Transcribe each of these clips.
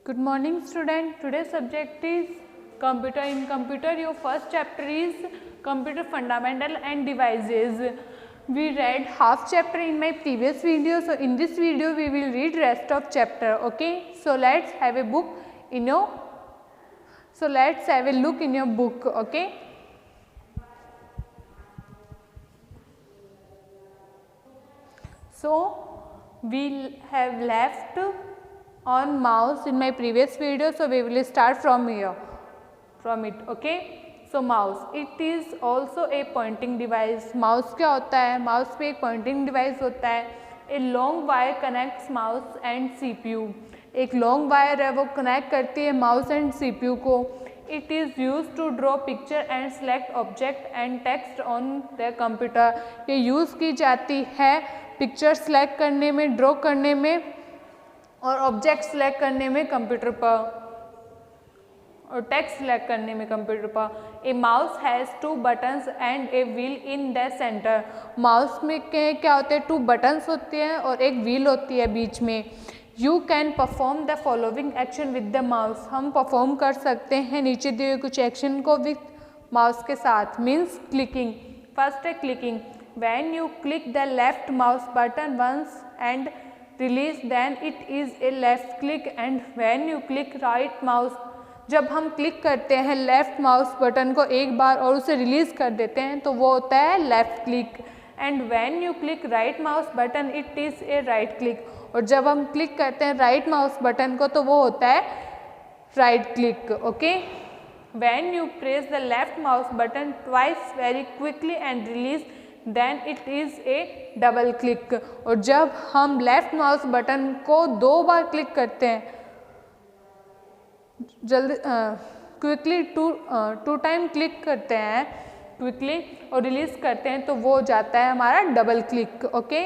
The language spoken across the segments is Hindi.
Good morning student. Today's subject is computer. In computer your first chapter is computer fundamental and devices. We read half chapter in my previous video, so in this video we will read rest of chapter. Okay, so let's have a book in your let's have a look in your book. Okay, so we have left on mouse in my previous video, so we will start from here, from it. Okay, so mouse, it is also a pointing device. mouse क्या होता है? mouse पे एक pointing device होता है. a long wire connects mouse and CPU. एक long wire है, वो connect करती है mouse and CPU को. it is used to draw picture and select object and text on the computer. ये use की जाती है पिक्चर सेलेक्ट करने में, ड्रॉ करने में और ऑब्जेक्ट सेलेक्ट करने में कंप्यूटर पर, और टेक्स्ट सेलेक्ट करने में कंप्यूटर पर. ए mouse has 2 buttons and a wheel in the centre. Mouse में क्या होते हैं? 2 बटन्स होते हैं और एक व्हील होती है बीच में. You can perform the following action with the mouse. हम परफॉर्म कर सकते हैं नीचे दिए हुए कुछ एक्शन को विद माउस के साथ. Means clicking. फर्स्ट है clicking. When you click the left mouse button once and release, then it is a left click. And when you click right mouse, जब हम क्लिक करते हैं लेफ्ट माउस बटन को एक बार और उसे रिलीज कर देते हैं तो वो होता है left click. And when you click right mouse button it is A right click. और जब हम क्लिक करते हैं राइट माउस बटन को तो वो होता है right click. Okay, when you press the left mouse button twice very quickly and release, then it is a double click. और जब हम लेफ्ट माउस बटन को 2 बार क्लिक करते हैं जल्दी क्विकली, टू टाइम क्लिक करते हैं क्विकली और रिलीज करते हैं तो वो हो जाता है हमारा double click. Okay,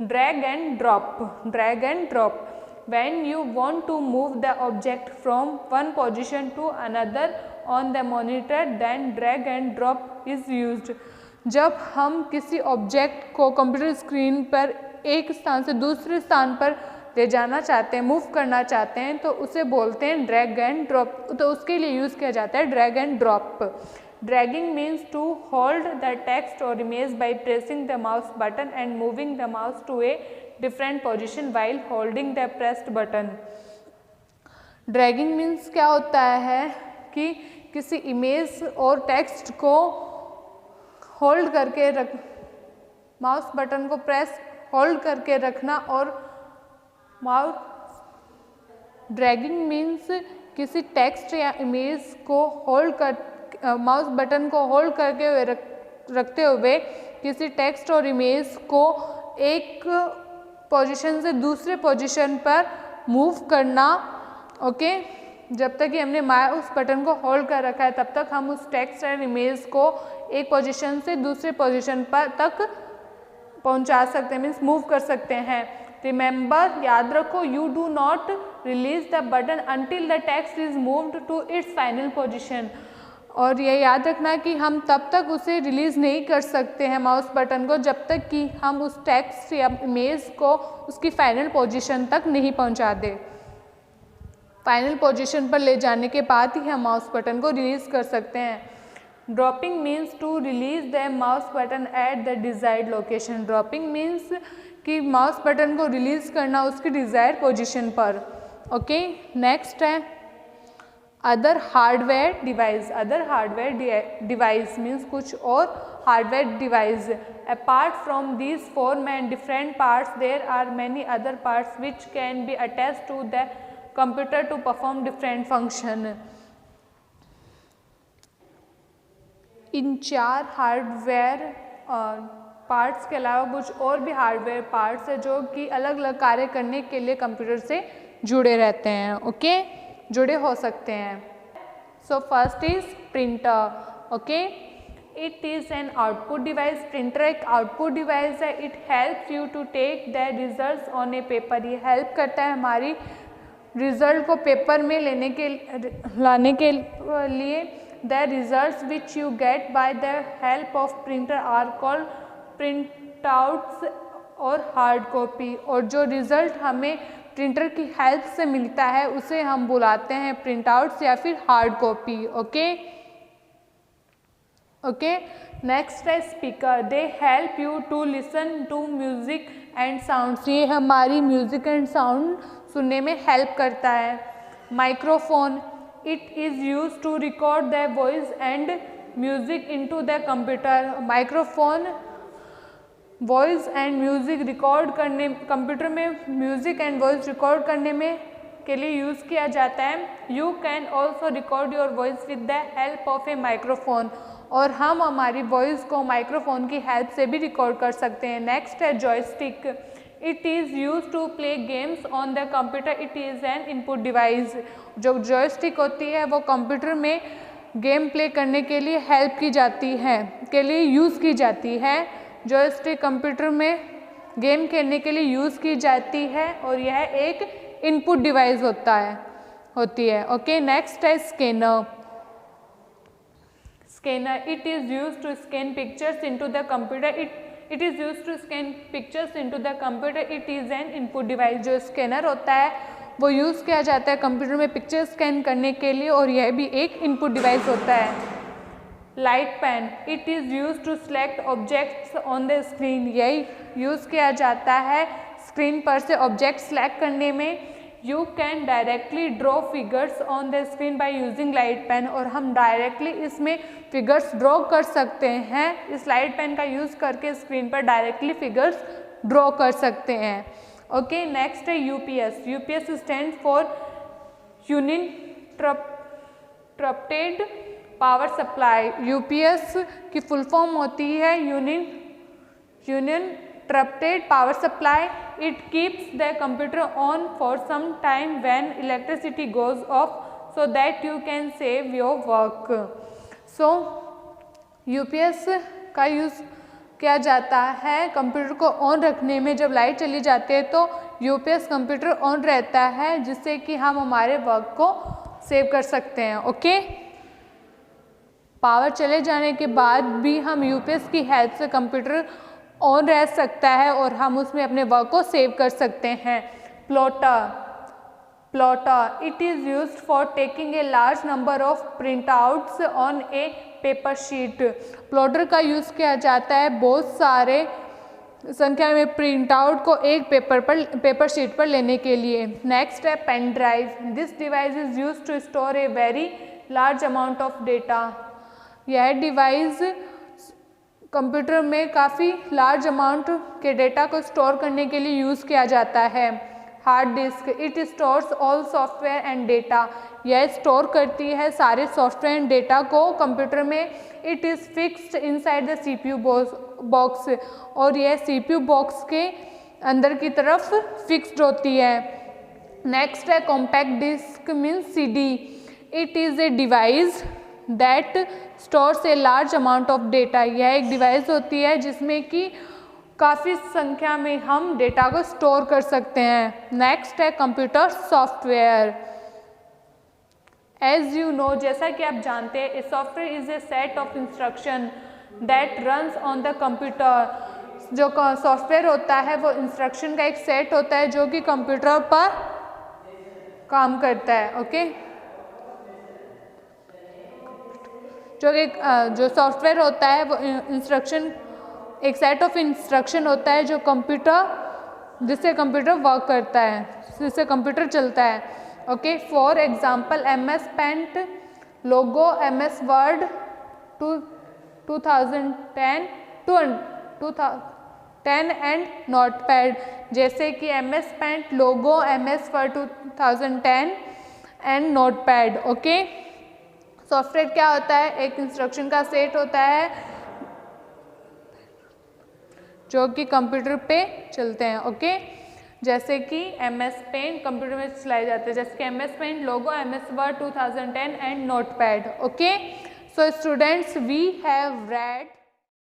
drag and drop. Drag and drop. When you want to move the object from one position to another on the monitor, then drag and drop is used. जब हम किसी ऑब्जेक्ट को कंप्यूटर स्क्रीन पर एक स्थान से दूसरे स्थान पर ले जाना चाहते हैं, मूव करना चाहते हैं, तो उसे बोलते हैं ड्रैग एंड ड्रॉप. तो उसके लिए यूज़ किया जाता है drag and drop. Dragging means to hold the text और image by pressing the mouse button and moving the mouse to a different position while holding the pressed button. Dragging means क्या होता है कि किसी इमेज और टेक्स्ट को होल्ड करके रख, माउस बटन को प्रेस होल्ड करके रखना. और माउस ड्रैगिंग मीन्स किसी टेक्स्ट या इमेज को होल्ड कर, माउस बटन को होल्ड करके हुए रखते हुए किसी टेक्स्ट और इमेज को एक पोजीशन से दूसरे पोजीशन पर मूव करना. ओके, जब तक कि हमने माउस बटन को होल्ड कर रखा है तब तक हम उस टेक्स्ट और इमेज को एक पोजीशन से दूसरे पोजीशन पर तक पहुंचा सकते हैं, मीन्स मूव कर सकते हैं. रिमेंबर, याद रखो, you do not release the button until the text is moved to its final position. और ये याद रखना कि हम तब तक उसे रिलीज़ नहीं कर सकते हैं माउस बटन को जब तक कि हम उस टेक्स्ट या इमेज को उसकी फाइनल पोजीशन तक नहीं पहुंचा दें. फाइनल पोजीशन पर ले जाने के बाद ही हम माउस बटन को रिलीज़ कर सकते हैं. Dropping means to release the mouse button at the desired location. Dropping means कि माउस बटन को रिलीज़ करना उसकी डिज़ायर्ड पोजीशन पर. ओके, नेक्स्ट है other hardware device. Other hardware device means कुछ और hardware device. Apart from these 4 main different parts, there are many other parts which can be attached to the computer to perform different function. In 4 hardware parts के अलावा कुछ और भी हार्डवेयर पार्ट्स है जो कि अलग अलग कार्य करने के लिए कंप्यूटर से जुड़े रहते हैं. ओके, जुड़े हो सकते हैं. So first is printer. Okay, it is an output device. Printer एक आउटपुट डिवाइस है. It helps you to take the results on a paper. ये हेल्प करता है हमारी रिजल्ट को पेपर में लाने के लिए. The results which you get by the help of printer are called printouts और हार्ड कॉपी. और जो रिज़ल्ट हमें प्रिंटर की हेल्प से मिलता है उसे हम बुलाते हैं प्रिंट आउट्स या फिर hard copy. Okay okay, next है speaker. They help you to listen to music and sounds, ये हमारी म्यूजिक एंड साउंड सुनने में हेल्प करता है। Microphone, it is use to record the voice and music into the computer. Microphone voice and music record करने, कंप्यूटर में म्यूज़िक एंड वॉइस रिकॉर्ड करने में के लिए यूज़ किया जाता है। You can also record your voice with the help of a microphone, और हम हमारी वॉइस को माइक्रोफोन की हेल्प से भी रिकॉर्ड कर सकते हैं। नेक्स्ट है joystick. It is use to play games on the computer, it is an input device. जो जॉयस्टिक होती है वो कंप्यूटर में गेम प्ले करने के लिए हेल्प की जाती है, के लिए यूज़ की जाती है। जॉयस्टिक कंप्यूटर में गेम खेलने के लिए यूज़ की जाती है और यह एक इनपुट डिवाइस होती है। ओके, नेक्स्ट है scanner. Scanner, it is use to scan pictures into the computer, it is use to scan pictures into the computer, it is an input device. जो स्कैनर होता है वो यूज़ किया जाता है कंप्यूटर में पिक्चर स्कैन करने के लिए और यह भी एक इनपुट डिवाइस होता है। Light pen, it is use to select objects on the screen, यही यूज़ किया जाता है स्क्रीन पर से ऑब्जेक्ट सेलेक्ट करने में। You can directly draw figures on the screen by using light pen, और हम डायरेक्टली इसमें फिगर्स ड्रॉ कर सकते हैं। इस लाइट पेन का यूज़ करके स्क्रीन पर डायरेक्टली फिगर्स ड्रॉ कर सकते हैं। ओके, नेक्स्ट है UPS. UPS stand for uninterrupted power supply. UPS की फुल फॉर्म होती है uninterrupted power supply. It keeps the computer on for some time when electricity goes off so that you can save your work. So UPS का यूज़ किया जाता है कंप्यूटर को ऑन रखने में। जब लाइट चली जाती है तो यूपीएस कंप्यूटर ऑन रहता है जिससे कि हम हमारे वर्क को सेव कर सकते हैं। ओके, पावर चले जाने के बाद भी हम यूपीएस की हेल्प से कंप्यूटर ऑन रह सकता है और हम उसमें अपने वर्क को सेव कर सकते हैं। Plotter, it is used for taking a large number of print outs on a paper sheet. Plotter का यूज़ किया जाता है बहुत सारे संख्या में प्रिंट आउट को एक पेपर शीट पर लेने के लिए। नेक्स्ट है pen drive. This device is used to store a very large amount of data. यह डिवाइस कंप्यूटर में काफ़ी लार्ज अमाउंट के डेटा को स्टोर करने के लिए यूज़ किया जाता है। Hard disk, it stores all software and data. यह स्टोर करती है सारे सॉफ्टवेयर एंड डेटा को कंप्यूटर में। It is fixed inside the CPU box, और यह सीपीयू बॉक्स के अंदर की तरफ फिक्स्ड होती है। नेक्स्ट है compact disc means CD. It is a device that stores a large amount of data. यह एक डिवाइस होती है जिसमें कि काफ़ी संख्या में हम डेटा को स्टोर कर सकते हैं। नेक्स्ट है computer software. As you know, जैसा कि आप जानते हैं, a software is a set of instruction that runs on the computer. जो सॉफ्टवेयर होता है वो इंस्ट्रक्शन का एक सेट होता है जो कि कंप्यूटर पर काम करता है। ओके, जो सॉफ्टवेयर होता है वो इंस्ट्रक्शन, एक सेट ऑफ इंस्ट्रक्शन होता है जो जिससे कंप्यूटर वर्क करता है, जिससे कंप्यूटर चलता है। Okay, for example MS paint, logo, MS word 2010 and notepad. जैसे कि MS paint, logo, MS word 2010 and notepad. Okay, software क्या होता है? एक इंस्ट्रक्शन का सेट होता है जो कि कंप्यूटर पे चलते हैं। ओके, जैसे कि MS पेंट कंप्यूटर में चलाए जाते हैं, जैसे कि MS paint, logo, MS word 2010 and notepad. Okay, so students, we have red